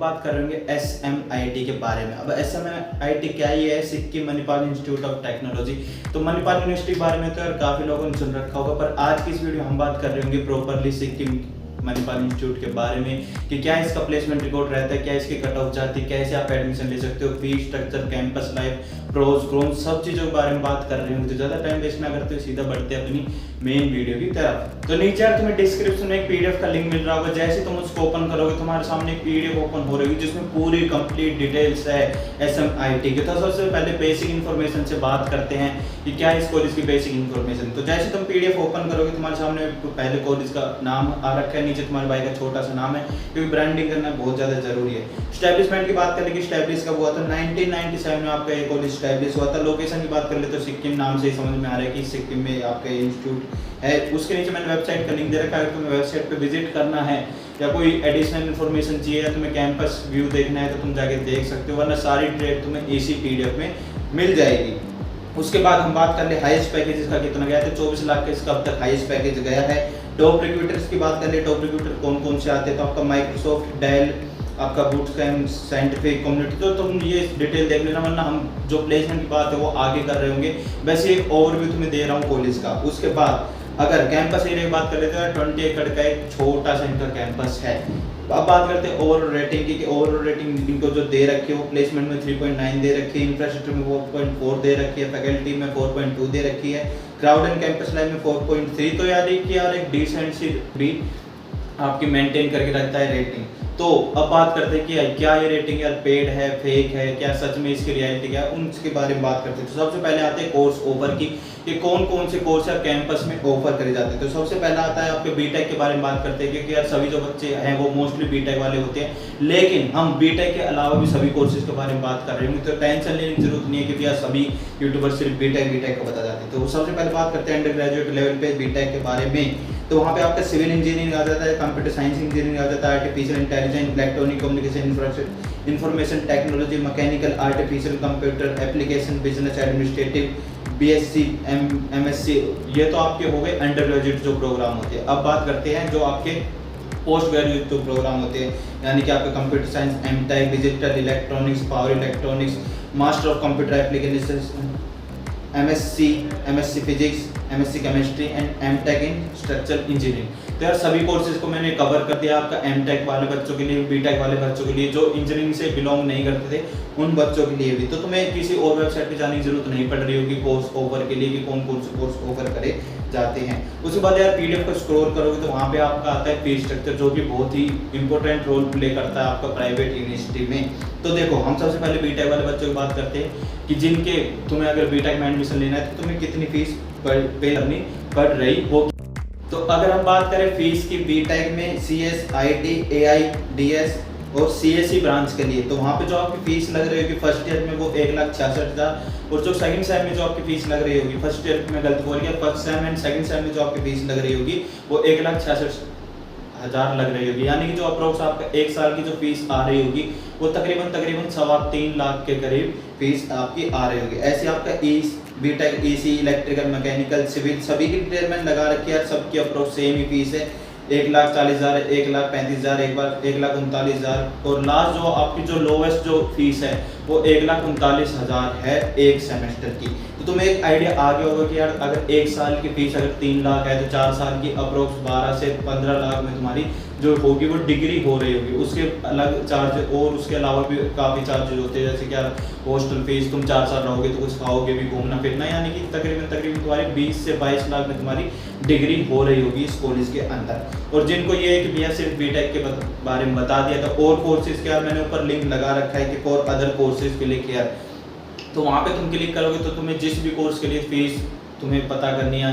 बात कर रहे होंगे SMIT के बारे में। अब SMIT क्या ही है? Sikkim Manipal institute of technology. तो मणिपाल यूनिवर्सिटी के बारे में तो यार काफ़ी लोगों ने सुन रखा होगा, पर आज की इस वीडियो हम बात कर रहे होंगे प्रॉपरली सिक्किम मणिपाल इंस्टीट्यूट के बारे में कि क्या इसका प्लेसमेंट रिकॉर्ड रहता है, क्या इसकी कट ऑफ जाती है, कैसे आप एडमिशन ले सकते हो, fees structure, campus life, pros क्रोन, सब चीज़ों के बारे में बात कर रहे होंगे। तो ज़्यादा टाइम वेस्ट ना करते हुए सीधा बढ़ते हैं अपनी मेन वीडियो की तरफ। तो नीचे यार तुम्हें डिस्क्रिप्शन में एक PDF का लिंक मिल रहा होगा। जैसे तुम उसको ओपन करोगे तुम्हारे सामने एक PDF ओपन हो रही है जिसमें पूरी कंप्लीट डिटेल्स है SMIT के। तो सबसे पहले बेसिक इन्फॉर्मेशन से बात करते हैं कि क्या इस कॉलेज की बेसिक इन्फॉर्मेशन। तो जैसे तुम PDF ओपन करोगे तुम्हारे सामने पहले कॉलेज का नाम आ रखा है, नीचे तुम्हारे भाई का छोटा सा नाम है, क्योंकि ब्रांडिंग करना बहुत ज़्यादा जरूरी है। स्टैब्लिशमेंट की बात करें कि स्टैब्लिश कब हुआ था, 1997 में आपका ये कॉलेज स्टैब्लिश हुआ था। लोकेशन की बात कर ले तो सिक्किम नाम से ही समझ में आ रहा है कि सिक्किम में आपका इंस्टीट्यूट है। उसके नीचे मैंने वेबसाइट का लिंक दे रखा है, अगर तुम्हें वेबसाइट पे विजिट करना है या कोई एडिशनल इन्फॉर्मेशन चाहिए या तुम्हें कैंपस व्यू देखना है तो तुम जाके देख सकते हो, वरना सारी डिटेल तुम्हें इसी PDF में मिल जाएगी। उसके बाद हम बात कर ले हाईएस्ट पैकेज इसका कितना गया था, 24 लाख का इसका अब तक हाईएस्ट पैकेज गया है। टॉप रिक्रूटर्स की बात कर ले, टॉप रिक्रूटर कौन कौन से आते हैं, तो आपका माइक्रोसॉफ्ट, डेल, आपका बूटस्ट्रैप, साइंटिफिक कम्युनिटी, तो तुम ये डिटेल देख लेना, वरना हम जो प्लेसमेंट की बात है वो आगे कर रहे होंगे। वैसे एक ओवरव्यू तुम्हें दे रहा हूँ कॉलेज का। उसके बाद अगर कैंपस एरिया की बात कर लेते हैं, 20 एकड़ का एक छोटा सा इनका कैंपस है। अब बात करते हैं ओवरऑल रेटिंग की, ओवरऑल रेटिंग इनको जो दे रखी है वो प्लेसमेंट में 3.9 दे रखी है, इंफ्रास्ट्रक्चर में 4.4 दे रखी है, फैकल्टी में 4.2 दे रखी है, क्राउड एंड कैंपस लाइफ में 4.3। तो यार कि यार एक डिसेंट सी भी आपकी मेंटेन करके रखता है रेटिंग। तो अब बात करते हैं कि क्या ये रेटिंग यार पेड है, फेक है, क्या सच में इसकी रियलिटी क्या है, उनके बारे में बात करते हैं। तो सबसे पहले आते हैं कोर्स ऑफर की कि कौन कौन से कोर्स यार कैंपस में ऑफर करे जाते हैं। तो सबसे पहला आता है आपके बीटेक के बारे में बात करते हैं, क्योंकि यार सभी जो बच्चे हैं वो मोस्टली बीटेक वाले होते हैं, लेकिन हम बीटेक के अलावा भी सभी कोर्सेज के बारे में बात कर रहे होंगे। तो टेंशन लेने की जरूरत नहीं है कि यार सभी यूट्यूबर सिर्फ बीटेक को बता जाते हैं। तो सबसे पहले बात करते हैं अंडर ग्रेजुएट लेवल पे बीटेक के बारे में। तो वहाँ पे आपका सिविल इंजीनियरिंग आ जाता है, कंप्यूटर साइंस इंजीनियरिंग आ जाता है, artificial intelligence, electronic communication, information technology, mechanical, artificial computer application, business administrative, BSc, MSc, ये तो आपके हो गए अंडर ग्रेजुएट जो प्रोग्राम होते हैं। अब बात करते हैं जो आपके पोस्ट ग्रेजुएट जो प्रोग्राम होते हैं, यानी कि आपका computer science, MTech, digital electronics, power electronics, master of computer application, MSc physics, MSc chemistry and MTech in structural engineering. तो यार सभी कोर्सेज को मैंने कवर कर दिया आपका MTech वाले बच्चों के लिए, BTech वाले बच्चों के लिए, जो इंजीनियरिंग से बिलोंग नहीं करते थे उन बच्चों के लिए भी। तो तुम्हें किसी और वेबसाइट पे जाने की जरूरत नहीं पड़ रही होगी कोर्स ऑफर के लिए कि कौन कौन से कोर्स ऑफर करे जाते हैं। उसके बाद यार PDF को स्क्रॉल करोगे तो वहाँ पे आपका आता है फीस स्ट्रक्चर, जो कि बहुत ही इंपॉर्टेंट रोल प्ले करता है आपका प्राइवेट यूनिवर्सिटी में। तो देखो हम सबसे पहले BTech वाले बच्चों की बात करते हैं कि जिनके तुम्हें अगर BTech में एडमिशन लेना है तो तुम्हें कितनी फीस पे करनी पड़ रही होगी। तो अगर हम बात करें फीस की BTech में CS, IT, AI, DS और CSE ब्रांच के लिए, तो वहाँ पे जो आपकी फीस लग रही होगी फर्स्ट ईयर में वो 1,66,000, और जो सेकंड सेम में जो आपकी फीस लग रही होगी, फर्स्ट ईयर में गलत बोल गया, first sem and second same में जो आपकी फीस लग रही होगी वो 1,66,000 लग रही होगी। यानी कि जो अप्रोक्स आपका एक साल की जो फीस आ रही होगी वो तकरीबन 3.25 लाख के करीब फीस आपकी आ रही होगी। ऐसे आपका BTech, EC, electrical, mechanical, civil, सभी की डिटेल मैंने लगा रखी है, सबकी अप्रोक्स सेम ही फीस है, 1,40,000, 1,35,000, एक बार 1,39,000, और लास्ट जो आपकी जो लोवेस्ट जो फीस है वो 1,39,000 है एक सेमेस्टर की। तो तुम्हें एक आइडिया आ गया होगा कि यार अगर एक साल की फीस अगर 3 लाख है तो 4 साल की अप्रोक्स 12 से 15 लाख में तुम्हारी जो होगी वो डिग्री हो रही होगी। उसके अलग चार्ज और उसके अलावा भी काफ़ी चार्जेज होते हैं, जैसे कि यार हॉस्टल फीस, तुम 4 साल रहोगे तो कुछ खाओगे भी, घूमना फिरना, यानी कि तकरीबन तुम्हारी 20 से 22 लाख में तुम्हारी डिग्री हो रही होगी इस कॉलेज के अंदर। और जिनको ये है कि भैया सिर्फ BTech के बारे में बता दिया था, और कोर्सेज के यार मैंने ऊपर लिंक लगा रखा है कि फॉर अदर कोर्सेज के लिए यार, तो वहाँ पे तुम क्लिक करोगे तो तुम्हें जिस भी कोर्स के लिए फीस तुम्हें पता करनी है,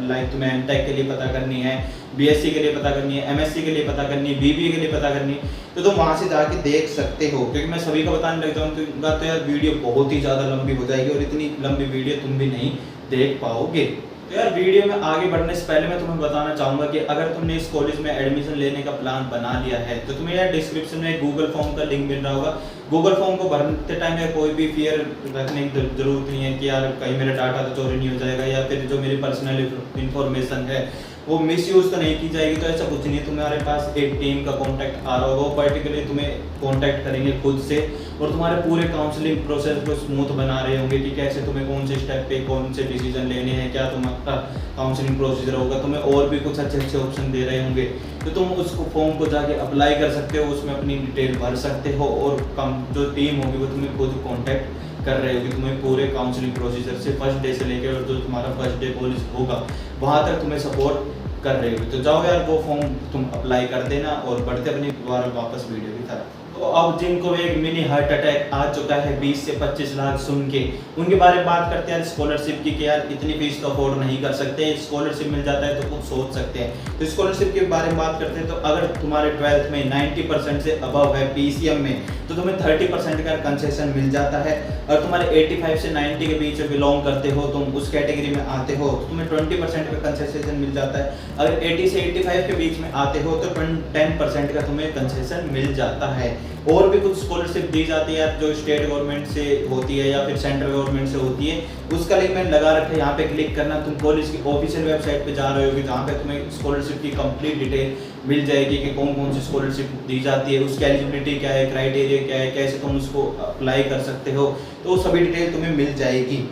लाइक तुम्हें MTech के लिए पता करनी है, BSc के लिए पता करनी है, MSc के लिए पता करनी है, BBA के लिए पता करनी है, तो तुम वहाँ से जाके देख सकते हो। क्योंकि मैं सभी को बताने लग जाऊँगा तो यार वीडियो बहुत ही ज़्यादा लंबी हो जाएगी और इतनी लंबी वीडियो तुम भी नहीं देख पाओगे। तो यार वीडियो में आगे बढ़ने से पहले मैं तुम्हें बताना चाहूँगा कि अगर तुमने इस कॉलेज में एडमिशन लेने का प्लान बना लिया है तो तुम्हें यार डिस्क्रिप्शन में गूगल फॉर्म का लिंक मिल रहा होगा, गूगल फॉर्म को भरते टाइम या कोई भी फियर रखने की जरूरत नहीं है कि यार कहीं मेरा डाटा तो चोरी नहीं हो जाएगा या फिर जो मेरी पर्सनल इंफॉर्मेशन है वो मिसयूज तो नहीं की जाएगी। तो ऐसा कुछ नहीं है, तुम्हारे पास एक टीम का कांटेक्ट आ रहा होगा, वो पर्टिकुलरली तुम्हें कांटेक्ट करेंगे खुद से और तुम्हारे पूरे काउंसलिंग प्रोसेस को स्मूथ बना रहे होंगे कि कैसे तुम्हें कौन से स्टेप पे कौन से डिसीजन लेने हैं, क्या तुम्हारा काउंसलिंग प्रोसीजर होगा, तुम्हें और भी कुछ अच्छे अच्छे ऑप्शन दे रहे होंगे। तो तुम उसको फॉर्म को जाके अप्लाई कर सकते हो, उसमें अपनी डिटेल भर सकते हो और कम जो टीम होगी वो तुम्हें खुद कॉन्टैक्ट कर रहे होगी, तुम्हें पूरे काउंसलिंग प्रोसीजर से फर्स्ट डे से लेकर और जो तुम्हारा फर्स्ट डे कॉलेज होगा वहाँ तक तुम्हें सपोर्ट कर रहे होगी। तो जाओ यार वो फॉर्म तुम अप्लाई कर देना और बढ़ते अपनी दोबारा वापस वीडियो की तरफ। तो अब जिनको एक मिनी हार्ट अटैक आ चुका है 20 से 25 लाख सुन के, उनके बारे में बात करते हैं स्कॉलरशिप की कि यार इतनी फीस तो अफोर्ड नहीं कर सकते, स्कॉलरशिप मिल जाता है तो कुछ सोच सकते हैं। तो स्कॉलरशिप के बारे में बात करते हैं तो अगर तुम्हारे 12th में 90% से अबव है PCM में तो तुम्हें 30% का कंसेशन मिल जाता है। और तुम्हारे 85 से 90 के बीच बिलोंग करते हो, तुम उस कैटेगरी में आते हो तो तुम्हें 20% का कंसेशन मिल जाता है। अगर 80 से 85 के बीच में आते हो तो 10% का तुम्हें कंसेशन मिल जाता है। और भी कुछ स्कॉलरशिप दी जाती है जो स्टेट गवर्नमेंट से होती है या फिर सेंट्रल गवर्नमेंट से होती है, उसका लिंक मैंने लगा रखा है, यहाँ पे क्लिक करना, तुम कॉलेज की ऑफिशियल वेबसाइट पे जा रहे होगे जहाँ पे तुम्हें स्कॉलरशिप की कंप्लीट डिटेल मिल जाएगी कि कौन कौन सी स्कॉलरशिप दी जाती है, उसकी एलिजिबिलिटी क्या है, क्राइटेरिया क्या है, कैसे तुम उसको अप्लाई कर सकते हो, तो सभी डिटेल तुम्हें मिल जाएगी।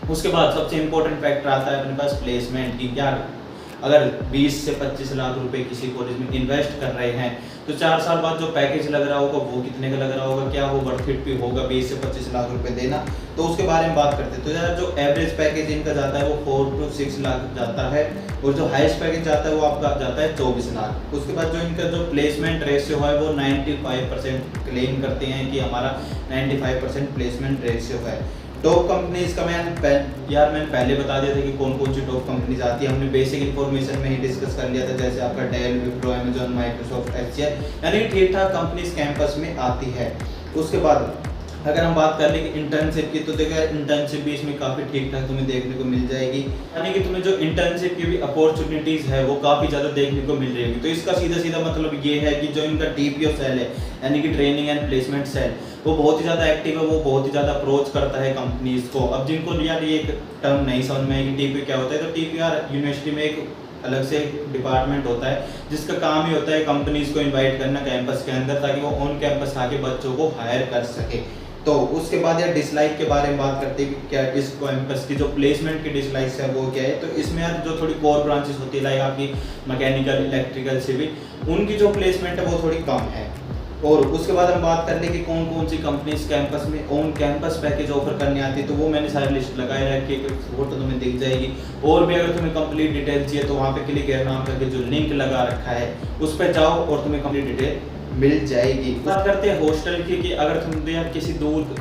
उसके बाद सबसे इंपॉर्टेंट फैक्टर आता है अपने पास प्लेसमेंट की। क्या अगर 20 से 25 लाख रुपए किसी कॉलेज में इन्वेस्ट कर रहे हैं तो 4 साल बाद जो पैकेज लग रहा होगा वो कितने का लग रहा होगा, क्या वो वर्थ इट भी होगा 20 से 25 लाख रुपए देना। तो उसके बारे में बात करते हैं। तो यार जो एवरेज पैकेज इनका जाता है वो 4 to 6 लाख जाता है और जो हाईएस्ट पैकेज जाता है वो आपका जाता है 24 लाख। उसके बाद जो इनका जो प्लेसमेंट रेशियो है वो 95% क्लेम करते हैं कि हमारा 95% प्लेसमेंट रेशियो है। टॉप कंपनीज का मैंने पहले बता दिया था कि कौन कौन सी टॉप कंपनीज आती है, हमने बेसिक इन्फॉर्मेशन में ही डिस्कस कर लिया था, जैसे आपका Dell, Wipro, Amazon, Microsoft, HCL, यानी ठीक ठाक कंपनीज कैंपस में आती है। उसके बाद अगर हम बात कर लें कि इंटर्नशिप की, तो देखो इंटर्नशिप भी इसमें काफ़ी ठीक ठाक तुम्हें देखने को मिल जाएगी, यानी कि तुम्हें जो इंटर्नशिप की भी अपॉर्चुनिटीज़ है वो काफ़ी ज़्यादा देखने को मिल जाएगी। तो इसका सीधा सीधा मतलब ये है कि जो इनका TPO सेल है यानी कि ट्रेनिंग एंड प्लेसमेंट सेल, वो बहुत ही ज़्यादा एक्टिव है, वो बहुत ही ज़्यादा अप्रोच करता है कंपनीज़ को। अब जिनको यार ये एक टर्म नहीं समझ में आएगी TPO क्या होता है, तो TPO यार यूनिवर्सिटी में एक अलग से डिपार्टमेंट होता है जिसका काम ही होता है कंपनीज़ को इन्वाइट करना कैंपस के अंदर ताकि वो ऑन कैंपस आके बच्चों को हायर कर सके। तो उसके बाद यार डिसलाइक के बारे में बात करते हैं कि क्या इस कैंपस की जो प्लेसमेंट की डिसलाइक्स है वो क्या है। तो इसमें यार जो थोड़ी कोर ब्रांचेस होती है लाइक आपकी मैकेनिकल, इलेक्ट्रिकल, सिविल, उनकी जो प्लेसमेंट है वो थोड़ी कम है। और उसके बाद हम बात कर लें कि कौन कौन सी कंपनीज कैंपस में ऑन कैंपस पैकेज ऑफर करने आती है, तो वो मैंने सारी लिस्ट लगाए रखी है, वो तो तुम्हें दिख जाएगी। और भी अगर तुम्हें कंप्लीट डिटेल चाहिए तो वहाँ पे क्लिक करना करके जो लिंक लगा रखा है उस पर जाओ और तुम्हें कंप्लीट डिटेल मिल जाएगी। बात करते हैं हॉस्टल की कि अगर तुम यार किसी दूर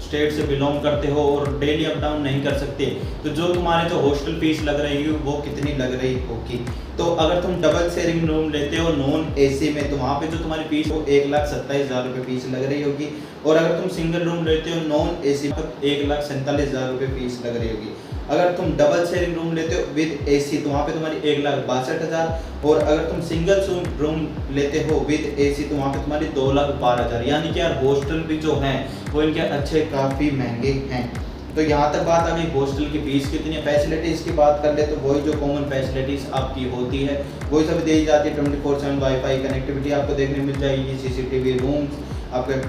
स्टेट से बिलोंग करते हो और डेली अप डाउन नहीं कर सकते तो जो तुम्हारे जो हॉस्टल फीस लग रही है वो कितनी लग रही होगी। तो अगर तुम डबल शेयरिंग रूम लेते हो नॉन AC में तो वहाँ पे जो तुम्हारी फीस हो 1,27,000 रुपये फीस लग रही होगी। और अगर तुम सिंगल रूम लेते हो नॉन AC पर 1,47,000 रुपये फीस लग रही होगी। अगर तुम डबल शेयरिंग रूम लेते हो विद AC तो वहाँ पे तुम्हारी 1,62,000 और अगर तुम सिंगल रूम लेते हो विद AC तो वहाँ पे तुम्हारी 2,12,000। यानी कि यार हॉस्टल भी जो हैं वो इनके अच्छे काफ़ी महंगे हैं। तो यहाँ तक बात आ गई हॉस्टल की फीस कितनी है। फैसिलिटीज़ की बात कर ले तो वही जो कॉमन फैसिलिटीज़ आपकी होती है वही सब दी जाती है। 24/7 वाईफाई कनेक्टिविटी आपको देखने मिल जाएगी, CCTV रूम्स, आपके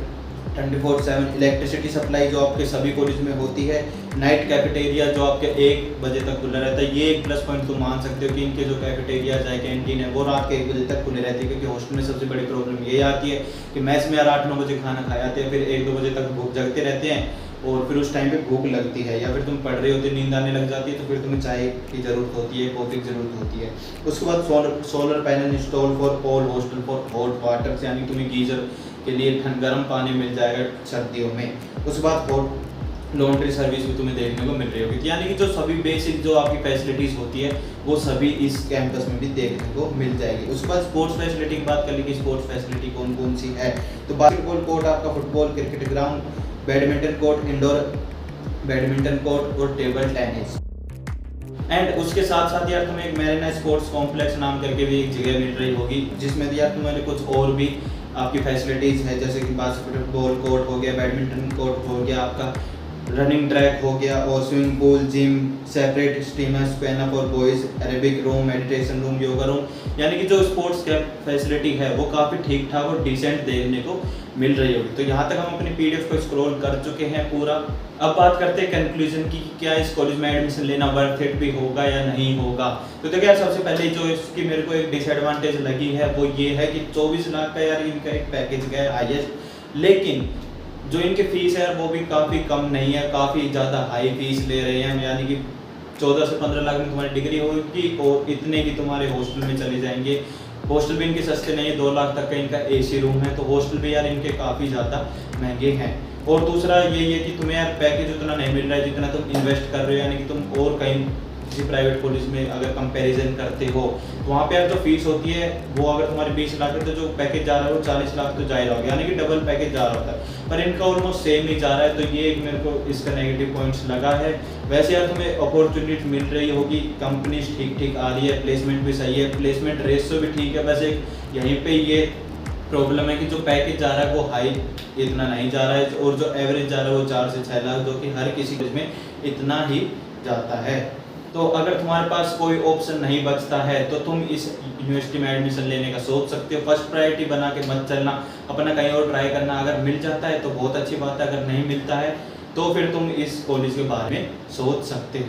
24/7 इलेक्ट्रिसिटी सप्लाई जो आपके सभी कॉलेज में होती है, नाइट कैफेटेरिया जो आपके 1 बजे तक खुला रहता है। ये एक प्लस पॉइंट तुम मान सकते हो कि इनके जो कैफेटेरिया है कैंटीन है वो रात के 1 बजे तक खुले रहती है, क्योंकि हॉस्टल में सबसे बड़ी प्रॉब्लम ये आती है कि मैस में यार 8-9 बजे खाना खा जाते हैं, फिर 1-2 बजे तक भूख जगते रहते हैं और फिर उस टाइम पे भूख लगती है या फिर तुम पढ़ रहे होते नींद आने लग जाती है तो फिर तुम्हें चाय की ज़रूरत होती है, कॉफ़ी की ज़रूरत होती है। उसके बाद solar panel install for all hostel for hot water, यानी तुम्हें गीजर के लिए गर्म पानी मिल जाएगा सर्दियों में। उसके बाद हॉट लॉन्ड्री सर्विस भी तुम्हें देखने को मिल रही होगी। यानी कि जो सभी बेसिक जो आपकी फैसिलिटीज़ होती है वो सभी इस कैंपस में भी देखने को मिल जाएगी। उसके बाद स्पोर्ट्स फैसिलिटी की बात कर ली कि स्पोर्ट्स फैसिलिटी कौन कौन सी है, तो बास्केटबॉल कोर्ट आपका, football, cricket ground, badminton court, indoor badminton court और टेबल टेनिस। एंड उसके साथ साथ यार तुम्हें एक मैरिना स्पोर्ट्स कॉम्प्लेक्स नाम करके भी एक जगह मिल रही होगी जिसमें यार तुम्हारे कुछ और भी आपकी फैसिलिटीज़ है, जैसे कि बास्केटबॉल कोर्ट हो गया, बैडमिंटन कोर्ट हो गया, आपका रनिंग ट्रैक हो गया, और swimming pool, gym, separate steamers, pen for boys, Arabic room, meditation room, yoga room, यानी कि जो स्पोर्ट्स का फैसिलिटी है वो काफ़ी ठीक ठाक और डिसेंट देखने को मिल रही होगी। तो यहाँ तक हम अपनी पीडीएफ को स्क्रॉल कर चुके हैं पूरा। अब बात करते हैं कंक्लूजन की कि क्या इस कॉलेज में एडमिशन लेना वर्थ इट भी होगा या नहीं होगा। तो देखिए यार, सबसे पहले जो इसकी मेरे को एक डिसएडवांटेज लगी है वो ये है कि 24 लाख का यार इनका एक पैकेज गया है हाईएस्ट, लेकिन जो इनकी फीस है यार वो भी काफ़ी कम नहीं है, काफ़ी ज़्यादा हाई फीस ले रहे हैं, यानी कि 14 से 15 लाख में तुम्हारी डिग्री होगी और इतने की तुम्हारे हॉस्टल में चले जाएंगे। हॉस्टल भी इनके सस्ते नहीं है, 2 लाख तक का इनका एसी रूम है, तो हॉस्टल भी यार इनके काफ़ी ज़्यादा महंगे हैं। और दूसरा यही है कि तुम्हें यार पैकेज उतना नहीं मिल रहा है जितना तुम इन्वेस्ट कर रहे हो, यानी कि तुम और कहीं किसी प्राइवेट कॉलेज में अगर कंपैरिजन करते हो तो वहाँ पे यार जो फीस होती है वो अगर तुम्हारे 20 लाख है तो जो पैकेज जा रहा है वो 40 लाख तो जा ही रहा होगा, यानी कि डबल पैकेज जा रहा होता है, पर इनका ऑलमोस्ट सेम ही जा रहा है। तो ये एक मेरे को इसका नेगेटिव पॉइंट्स लगा है। वैसे यार तुम्हें अपॉर्चुनिटी मिल रही होगी, कंपनीज ठीक ठीक आ रही है, प्लेसमेंट भी सही है, प्लेसमेंट रेशियो भी ठीक है। वैसे यहीं पे ये प्रॉब्लम है कि जो पैकेज जा रहा है वो हाई इतना नहीं जा रहा है, और जो एवरेज जा रहा है वो 4 से 6 लाख, जो कि हर किसी कॉलेज में इतना ही जाता है। तो अगर तुम्हारे पास कोई ऑप्शन नहीं बचता है तो तुम इस यूनिवर्सिटी में एडमिशन लेने का सोच सकते हो। फर्स्ट प्रायोरिटी बना के मत चलना, अपना कहीं और ट्राई करना। अगर मिल जाता है तो बहुत अच्छी बात है, अगर नहीं मिलता है तो फिर तुम इस कॉलेज के बारे में सोच सकते हो।